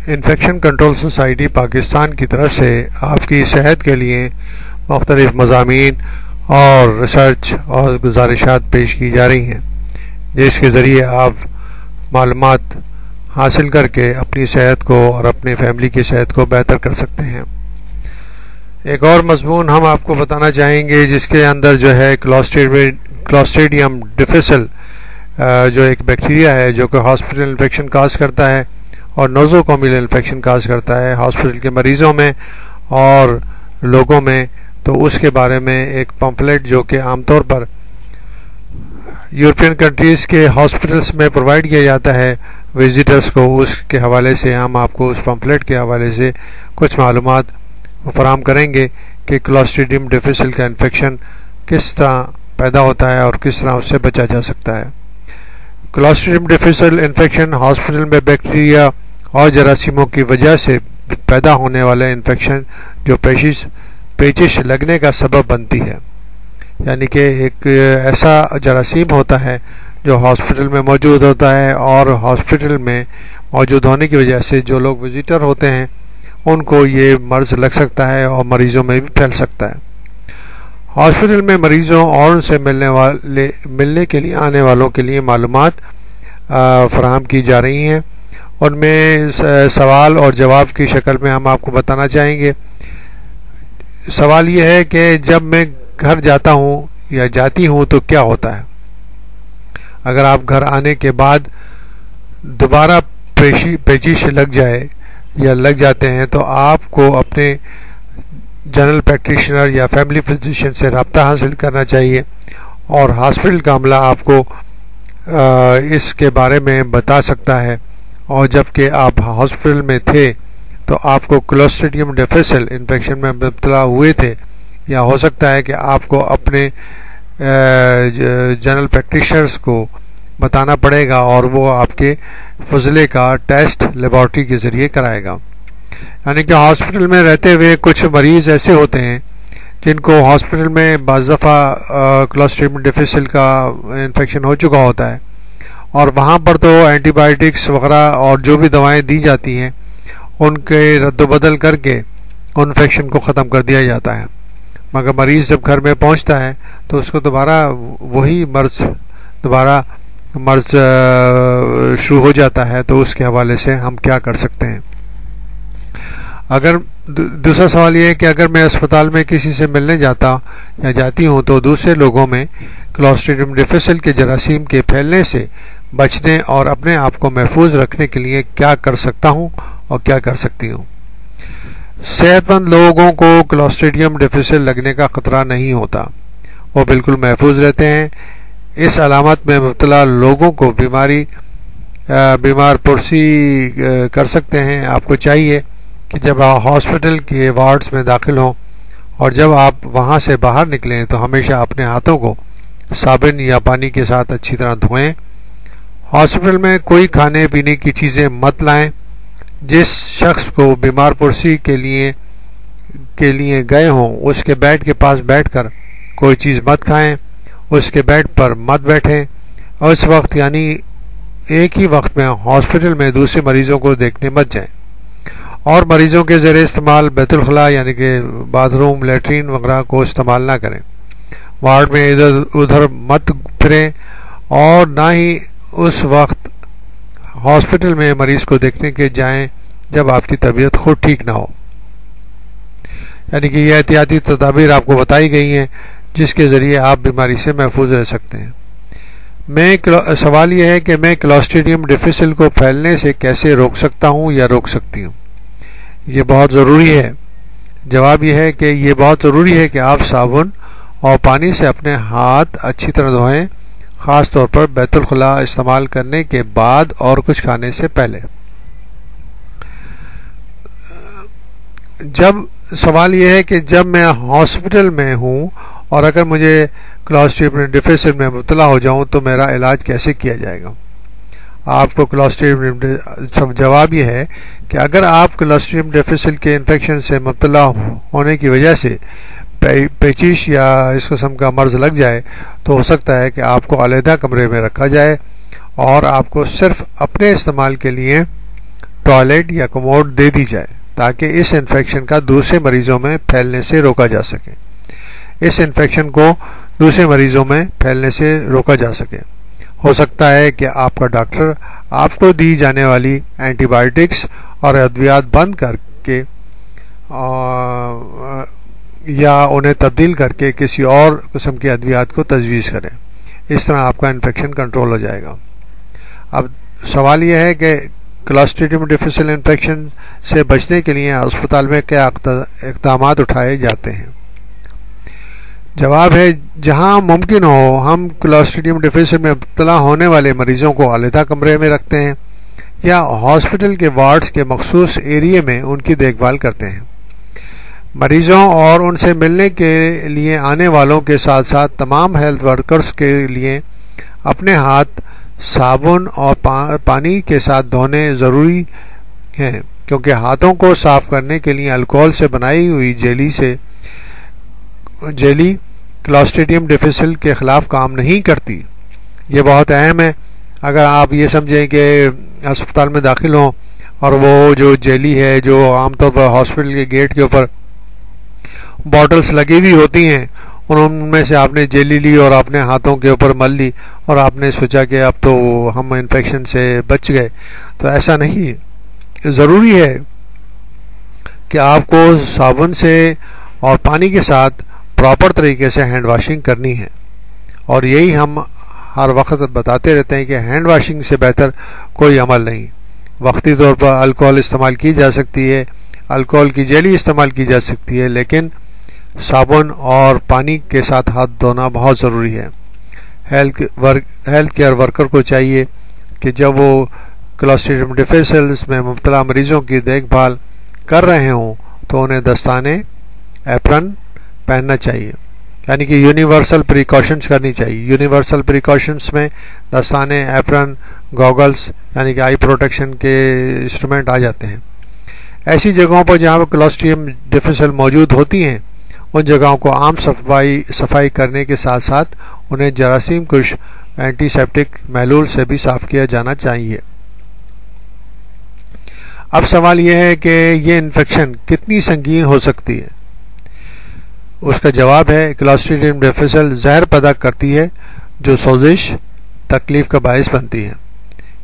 Infection control society Pakistan کی طرف سے آپ کی صحت کے لیے مختلف مضامین اور ریسرچ اور گزارشات پیش کی جا رہی ہیں، جس کے ذریعے آپ معلومات حاصل کر کے اپنی صحت کو اور اپنی فیملی کی صحت کو بہتر کر سکتے ہیں۔ ایک اور مضمون ہم آپ کو بتانا چاہیں گے جس کے اندر جو ہے کلاسٹریڈیم ڈیفیسل جو ایک بیکٹیریا ہے جو کہ ہاسپٹل انفیکشن کاز کرتا ہے اور نوزوکومیل انفیکشن کاز کرتا ہے ہاسپٹل کے مریضوں میں اور لوگوں میں، تو اس کے بارے میں ایک پمفلٹ جو کہ عام طور پر یورپین کنٹریز کے ہاسپٹلس میں پرووائڈ کیا جاتا ہے وزٹرز کو، اس کے حوالے سے ہم آپ کو اس پمفلٹ کے حوالے سے کچھ معلومات فراہم کریں گے کہ کلاسٹریڈیم ڈیفیسل کا انفیکشن کس طرح پیدا ہوتا ہے اور کس طرح اس سے بچا جا سکتا ہے۔ کلاسٹریڈیم ڈیفیسل انفیکشن ہاسپٹل میں بیکٹیریا اور جراثیموں کی وجہ سے پیدا ہونے والا انفیکشن جو پیچش لگنے کا سبب بنتی ہے، یعنی کہ ایک ایسا جراثیم ہوتا ہے جو ہاسپٹل میں موجود ہوتا ہے اور ہاسپٹل میں موجود ہونے کی وجہ سے جو لوگ وزٹر ہوتے ہیں ان کو یہ مرض لگ سکتا ہے اور مریضوں میں بھی پھیل سکتا ہے۔ ہاسپٹل میں مریضوں اور ان سے ملنے کے لیے آنے والوں کے لیے معلومات فراہم کی جا رہی ہیں، ان میں سوال اور جواب کی شکل میں ہم آپ کو بتانا چاہیں گے۔ سوال یہ ہے کہ جب میں گھر جاتا ہوں یا جاتی ہوں تو کیا ہوتا ہے؟ اگر آپ گھر آنے کے بعد دوبارہ پیچش لگ جائے یا لگ جاتے ہیں تو آپ کو اپنے جنرل پریکٹیشنر یا فیملی فزیشین سے رابطہ حاصل کرنا چاہیے، اور ہاسپٹل کا عملہ آپ کو اس کے بارے میں بتا سکتا ہے، اور جب کہ آپ ہاسپٹل میں تھے تو آپ کو کلاسٹریڈیم ڈیفیسل انفیکشن میں مبتلا ہوئے تھے، یا ہو سکتا ہے کہ آپ کو اپنے جنرل پریکٹیشنرز کو بتانا پڑے گا اور وہ آپ کے فضلے کا ٹیسٹ لیبارٹری کے ذریعے کرائے گا۔ یعنی کہ ہاسپٹل میں رہتے ہوئے کچھ مریض ایسے ہوتے ہیں جن کو ہاسپٹل میں بعض دفعہ کلاسٹریڈیم ڈیفیسل کا انفیکشن ہو چکا ہوتا ہے، اور وہاں پر تو اینٹی بائیوٹکس وغیرہ اور جو بھی دوائیں دی جاتی ہیں ان کے رد و بدل کر کے انفیکشن کو ختم کر دیا جاتا ہے، مگر مریض جب گھر میں پہنچتا ہے تو اس کو دوبارہ وہی مرض شروع ہو جاتا ہے، تو اس کے حوالے سے ہم کیا کر سکتے ہیں؟ اگر دوسرا سوال یہ ہے کہ اگر میں اسپتال میں کسی سے ملنے جاتا یا جاتی ہوں تو دوسرے لوگوں میں کلاسٹریڈیم ڈیفیسل کے جراثیم کے پھیلنے سے بچنے اور اپنے آپ کو محفوظ رکھنے کے لیے کیا کر سکتا ہوں اور کیا کر سکتی ہوں؟ صحت مند لوگوں کو کلاسٹریڈیم ڈیفیسل لگنے کا خطرہ نہیں ہوتا، وہ بالکل محفوظ رہتے ہیں۔ اس علامت میں مبتلا لوگوں کو بیمار پرسی کر سکتے ہیں۔ آپ کو چاہیے کہ جب آپ ہاسپٹل کے وارڈز میں داخل ہوں اور جب آپ وہاں سے باہر نکلیں تو ہمیشہ اپنے ہاتھوں کو صابن یا پانی کے ساتھ اچھی طرح دھوئیں۔ ہاسپٹل میں کوئی کھانے پینے کی چیزیں مت لائیں۔ جس شخص کو بیمار پرسی کے لیے گئے ہوں اس کے بیڈ کے پاس بیٹھ کر کوئی چیز مت کھائیں، اس کے بیڈ پر مت بیٹھیں، اور اس وقت یعنی ایک ہی وقت میں ہاسپٹل میں دوسرے مریضوں کو دیکھنے مت جائیں، اور مریضوں کے زیر استعمال بیت الخلاء یعنی کہ باتھ روم، لیٹرین وغیرہ کو استعمال نہ کریں۔ وارڈ میں ادھر ادھر مت پھریں، اور نہ ہی اس وقت ہاسپٹل میں مریض کو دیکھنے کے جائیں جب آپ کی طبیعت خود ٹھیک نہ ہو۔ یعنی کہ یہ احتیاطی تدابیر آپ کو بتائی گئی ہیں جس کے ذریعے آپ بیماری سے محفوظ رہ سکتے ہیں۔ سوال یہ ہے کہ میں کلاسٹریڈیم ڈیفیسل کو پھیلنے سے کیسے روک سکتا ہوں یا روک سکتی ہوں؟ یہ بہت ضروری ہے۔ جواب یہ ہے کہ یہ بہت ضروری ہے کہ آپ صابن اور پانی سے اپنے ہاتھ اچھی طرح دھوئیں، خاص طور پر بیت الخلاء استعمال کرنے کے بعد اور کچھ کھانے سے پہلے۔ سوال یہ ہے کہ جب میں ہاسپٹل میں ہوں اور اگر مجھے کلاسٹریڈیم ڈیفیسل میں مبتلا ہو جاؤں تو میرا علاج کیسے کیا جائے گا؟ آپ کو کلاسٹریڈیم جواب یہ ہے کہ اگر آپ کلاسٹریڈیم ڈیفیسل کے انفیکشن سے مبتلا ہونے کی وجہ سے پیچش یا اس قسم کا مرض لگ جائے تو ہو سکتا ہے کہ آپ کو علیحدہ کمرے میں رکھا جائے اور آپ کو صرف اپنے استعمال کے لیے ٹوائلٹ یا کموڈ دے دی جائے تاکہ اس انفیکشن کا دوسرے مریضوں میں پھیلنے سے روکا جا سکے. اس انفیکشن کو دوسرے مریضوں میں پھیلنے سے روکا جا سکے. ہو سکتا ہے کہ آپ کا ڈاکٹر آپ کو دی جانے والی اینٹی بائیوٹکس اور ادویات بند کر کے یا انہیں تبدیل کر کے کسی اور قسم کی ادویات کو تجویز کرے. اس طرح آپ کا انفیکشن کنٹرول ہو جائے گا. اب سوال یہ ہے کہ کلاسٹریڈیم ڈیفیسل انفیکشن سے بچنے کے لیے ہسپتال میں کیا اقدامات اٹھائے جاتے ہیں؟ جواب ہے جہاں ممکن ہو ہم کلاسٹریڈیم ڈیفیسل میں مبتلا ہونے والے مریضوں کو علیحدہ کمرے میں رکھتے ہیں یا ہاسپٹل کے وارڈز کے مخصوص ایریے میں ان کی دیکھ بھال کرتے ہیں. مریضوں اور ان سے ملنے کے لیے آنے والوں کے ساتھ ساتھ تمام ہیلتھ ورکرز کے لیے اپنے ہاتھ صابن اور پانی کے ساتھ دھونے ضروری ہیں کیونکہ ہاتھوں کو صاف کرنے کے لیے الکوہل سے بنائی ہوئی جیلی کلاسٹریڈیم ڈیفیسل کے خلاف کام نہیں کرتی. یہ بہت اہم ہے. اگر آپ یہ سمجھیں کہ ہسپتال میں داخل ہوں اور وہ جو جیلی ہے جو عام طور پر ہاسپٹل کے گیٹ کے اوپر باٹلز لگی ہوئی ہوتی ہیں ان میں سے آپ نے جیلی لی اور اپنے ہاتھوں کے اوپر مل لی اور آپ نے سوچا کہ اب تو ہم انفیکشن سے بچ گئے، تو ایسا نہیں. ضروری ہے کہ آپ کو صابن سے اور پانی کے ساتھ پراپر طریقے سے ہینڈ واشنگ کرنی ہے. اور یہی ہم ہر وقت بتاتے رہتے ہیں کہ ہینڈ واشنگ سے بہتر کوئی عمل نہیں. وقتی طور پر الکوہل استعمال کی جا سکتی ہے، الکوہل کی جیلی استعمال کی جا سکتی ہے، لیکن صابن اور پانی کے ساتھ ہاتھ دھونا بہت ضروری ہے. ہیلتھ کیئر ورکر کو چاہیے کہ جب وہ کلاسٹریڈیم ڈیفیسلز میں مبتلا مریضوں کی دیکھ بھال کر رہے ہوں تو انہیں دستانے ایپرن پہننا چاہیے، یعنی کہ یونیورسل پریکاشنز کرنی چاہیے. یونیورسل پریکاشنز میں دستانے، ایپرن، گوگلز یعنی کہ آئی پروٹیکشن کے انسٹرومنٹ آ جاتے ہیں. ایسی جگہوں پر جہاں کلاسٹریڈیم ڈیفیسل موجود ہوتی ہیں ان جگہوں کو عام صفائی کرنے کے ساتھ ساتھ انہیں جراثیم کش اینٹی سیپٹک محلول سے بھی صاف کیا جانا چاہیے. اب سوال یہ ہے کہ یہ انفیکشن کتنی سنگین ہو سکتی ہے؟ اس کا جواب ہے کلاسٹریڈیم ڈیفیسل زہر پیدا کرتی ہے جو سوزش، تکلیف کا باعث بنتی ہے.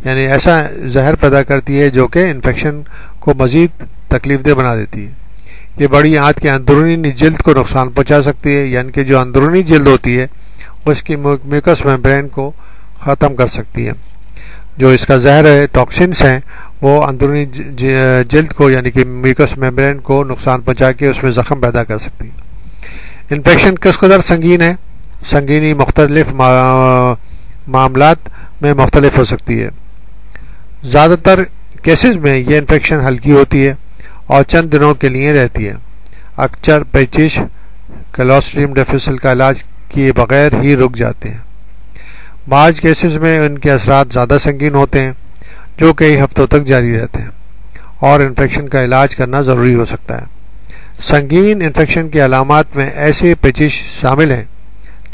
یعنی ایسا زہر پیدا کرتی ہے جو کہ انفیکشن کو مزید تکلیف دہ بنا دیتی ہے. یہ بڑی آنت کے اندرونی جلد کو نقصان پہنچا سکتی ہے، یعنی کہ جو اندرونی جلد ہوتی ہے اس کی میوکس میمبرین کو ختم کر سکتی ہے. جو اس کا زہر ہے، ٹاکسنس ہیں، وہ اندرونی جلد کو یعنی کہ میوکس میمبرین کو نقصان پہنچا کے اس میں زخم پیدا کر سکتی ہے. انفیکشن کس قدر سنگین ہے؟ سنگینی مختلف معاملات میں مختلف ہو سکتی ہے. زیادہ تر کیسز میں یہ انفیکشن ہلکی ہوتی ہے اور چند دنوں کے لیے رہتی ہے. اکثر پیچش کلاسٹریڈیم ڈیفیسل کا علاج کیے بغیر ہی رک جاتے ہیں. بعض کیسز میں ان کے اثرات زیادہ سنگین ہوتے ہیں جو کئی ہفتوں تک جاری رہتے ہیں اور انفیکشن کا علاج کرنا ضروری ہو سکتا ہے. سنگین انفیکشن کی علامات میں ایسے پیچش شامل ہیں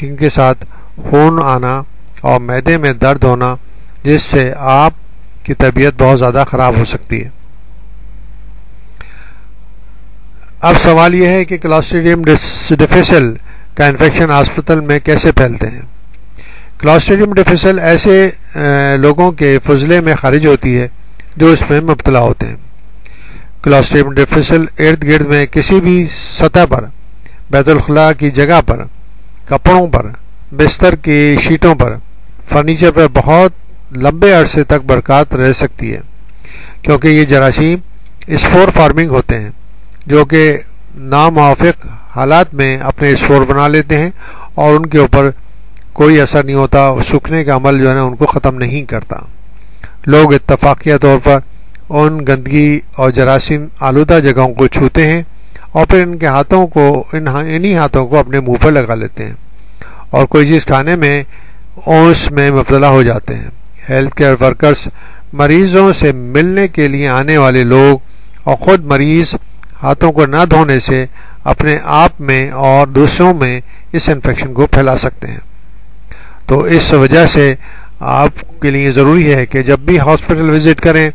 جن کے ساتھ خون آنا اور معدے میں درد ہونا جس سے آپ کی طبیعت بہت زیادہ خراب ہو سکتی ہے. اب سوال یہ ہے کہ کلاسٹریڈیم ڈیفیسل کا انفیکشن ہسپتال میں کیسے پھیلتے ہیں؟ کلاسٹریڈیم ڈیفیسل ایسے لوگوں کے فضلے میں خارج ہوتی ہے جو اس میں مبتلا ہوتے ہیں. کلاسٹریڈیم ڈیفیسل ارد گرد میں کسی بھی سطح پر، بیت الخلاء کی جگہ پر، کپڑوں پر، بستر کی شیٹوں پر، فرنیچر پر بہت لمبے عرصے تک برقرار رہ سکتی ہے کیونکہ یہ جراثیم اسپور فارمنگ ہوتے ہیں جو کہ ناموافق حالات میں اپنے اسپور بنا لیتے ہیں اور ان کے اوپر کوئی اثر نہیں ہوتا. سوکھنے کا عمل جو ہے نا ان کو ختم نہیں کرتا. لوگ اتفاقیہ طور پر ان گندگی اور جراثیم آلودہ جگہوں کو چھوتے ہیں اور پھر ان کے ہاتھوں کو انہی ہاتھوں کو اپنے منہ پر لگا لیتے ہیں اور کوئی چیز کھانے میں اس میں مبتلا ہو جاتے ہیں. ہیلتھ کیئر ورکرز، مریضوں سے ملنے کے لیے آنے والے لوگ اور خود مریض ہاتھوں کو نہ دھونے سے اپنے آپ میں اور دوسروں میں اس انفیکشن کو پھیلا سکتے ہیں. تو اس وجہ سے آپ کے لیے ضروری ہے کہ جب بھی ہاسپٹل وزٹ کریں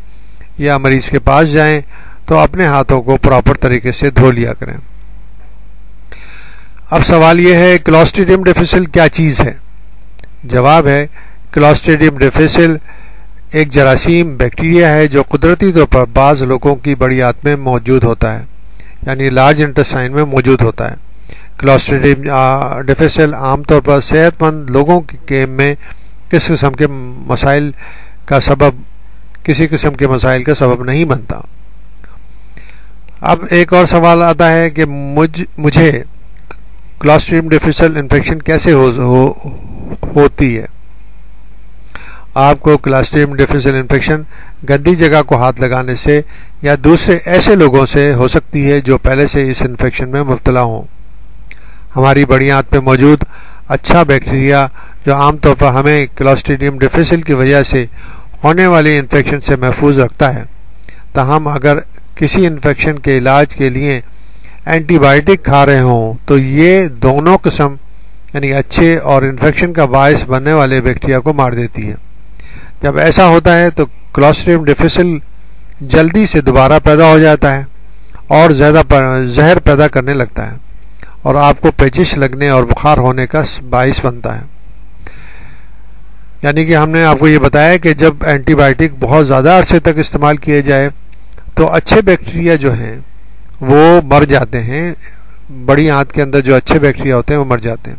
یا مریض کے پاس جائیں تو اپنے ہاتھوں کو پراپر طریقے سے دھو لیا کریں۔ اب سوال یہ ہے کلاسٹریڈیم ڈیفیسل کیا چیز ہے؟ جواب ہے کلاسٹریڈیم ڈیفیسل ایک جراثیم بیکٹیریا ہے جو قدرتی طور پر بعض لوگوں کی بڑی آنت میں موجود ہوتا ہے، یعنی لارج انٹسٹائن میں موجود ہوتا ہے۔ کلاسٹریڈیم ڈیفیسل عام طور پر صحت مند لوگوں میں کسی قسم کے مسائل کا سبب نہیں بنتا۔ اب ایک اور سوال آتا ہے کہ مجھے کلاسٹریڈیم ڈیفیسل انفیکشن کیسے ہوتی ہے؟ آپ کو کلاسٹریڈیم ڈیفیسل انفیکشن گندی جگہ کو ہاتھ لگانے سے یا دوسرے ایسے لوگوں سے ہو سکتی ہے جو پہلے سے اس انفیکشن میں مبتلا ہوں۔ ہماری بڑی آنت میں موجود اچھا بیکٹیریا جو عام طور پر ہمیں کلاسٹریڈیم ڈیفیسل کی وجہ سے ہونے والی انفیکشن سے محفوظ رکھتا ہے۔ تاہم اگر کسی انفیکشن کے علاج کے لیے اینٹی بائیوٹک کھا رہے ہوں تو یہ دونوں قسم یعنی اچھے اور انفیکشن کا باعث بننے والے بیکٹیریا کو مار دیتی ہے۔ جب ایسا ہوتا ہے تو کلاسٹریڈیم ڈیفیسل جلدی سے دوبارہ پیدا ہو جاتا ہے اور زیادہ زہر پیدا کرنے لگتا ہے اور آپ کو پیچش لگنے اور بخار ہونے کا باعث بنتا ہے۔ یعنی کہ ہم نے آپ کو یہ بتایا کہ جب اینٹی بائیوٹک بہت زیادہ عرصے تک استعمال کیے جائے تو اچھے بیکٹیریا جو ہیں وہ مر جاتے ہیں، بڑی آنت کے اندر جو اچھے بیکٹیریا ہوتے ہیں وہ مر جاتے ہیں،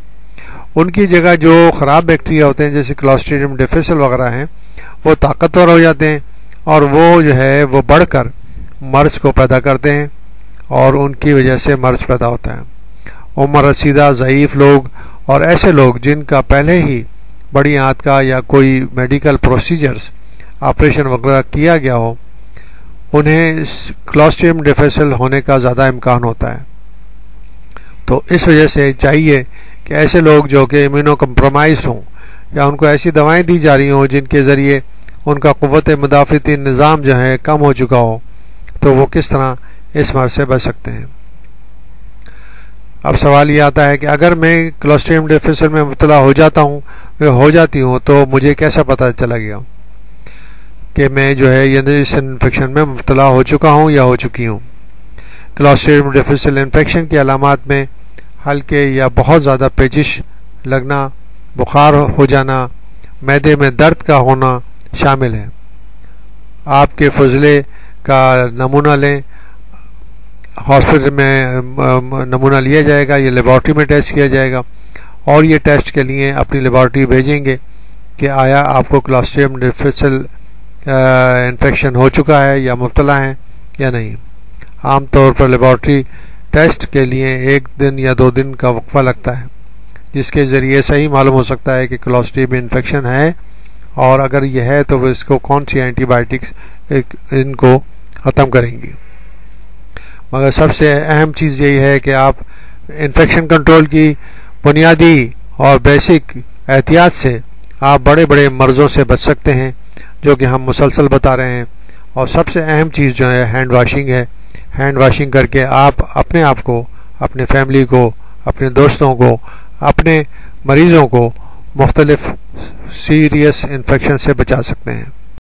ان کی جگہ جو خراب بیکٹیریا ہوتے ہیں جیسے کلاسٹریڈیم ڈیفیسل وغیرہ ہیں وہ طاقتور ہو جاتے ہیں اور وہ جو ہے وہ بڑھ کر مرض کو پیدا کرتے ہیں اور ان کی وجہ سے مرض پیدا ہوتا ہے۔ عمر رسیدہ، ضعیف لوگ اور ایسے لوگ جن کا پہلے ہی بڑی آنت کا یا کوئی میڈیکل پروسیجرز آپریشن وغیرہ کیا گیا ہو انہیں کلاسٹریڈیم ڈیفیسل ہونے کا زیادہ امکان ہوتا ہے۔ تو اس وجہ سے چاہیے کہ ایسے لوگ جو کہ امیونو کمپرومائز ہوں یا ان کو ایسی دوائیں دی جا رہی ہوں جن کے ذریعے ان کا قوت مدافعتی نظام جو ہے کم ہو چکا ہو تو وہ کس طرح اس مرض سے بچ سکتے ہیں۔ اب سوال یہ آتا ہے کہ اگر میں کلاسٹریڈیم ڈیفیسل میں مبتلا ہو جاتی ہوں تو مجھے کیسا پتہ چلا گیا کہ میں جو ہے اس انفیکشن میں مبتلا ہو چکا ہوں یا ہو چکی ہوں؟ کلاسٹریڈیم ڈیفیسل انفیکشن کی علامات میں ہلکے یا بہت زیادہ پیچش لگنا، بخار ہو جانا، معدے میں درد کا ہونا شامل ہے۔ آپ کے فضلے کا نمونہ لیں، ہاسپٹل میں نمونہ لیا جائے گا، یہ لیبارٹری میں ٹیسٹ کیا جائے گا اور یہ ٹیسٹ کے لیے اپنی لیبارٹری بھیجیں گے کہ آیا آپ کو کلاسٹریڈیم ڈیفیسل انفیکشن ہو چکا ہے یا مبتلا ہیں یا نہیں۔ عام طور پر لیبارٹری ٹیسٹ کے لیے 1 دن یا 2 دن کا وقفہ لگتا ہے جس کے ذریعے صحیح معلوم ہو سکتا ہے کہ کلاسٹریڈیم انفیکشن ہے اور اگر یہ ہے تو وہ اس کو کون سی اینٹی بائیوٹکس ان کو ختم کریں گی۔ مگر سب سے اہم چیز یہی ہے کہ آپ انفیکشن کنٹرول کی بنیادی اور بیسک احتیاط سے آپ بڑے بڑے مرضوں سے بچ سکتے ہیں جو کہ ہم مسلسل بتا رہے ہیں، اور سب سے اہم چیز جو ہے ہینڈ واشنگ ہے۔ ہینڈ واشنگ کر کے آپ اپنے آپ کو، اپنے فیملی کو، اپنے دوستوں کو، اپنے مریضوں کو مختلف سیریس انفیکشن سے بچا سکتے ہیں۔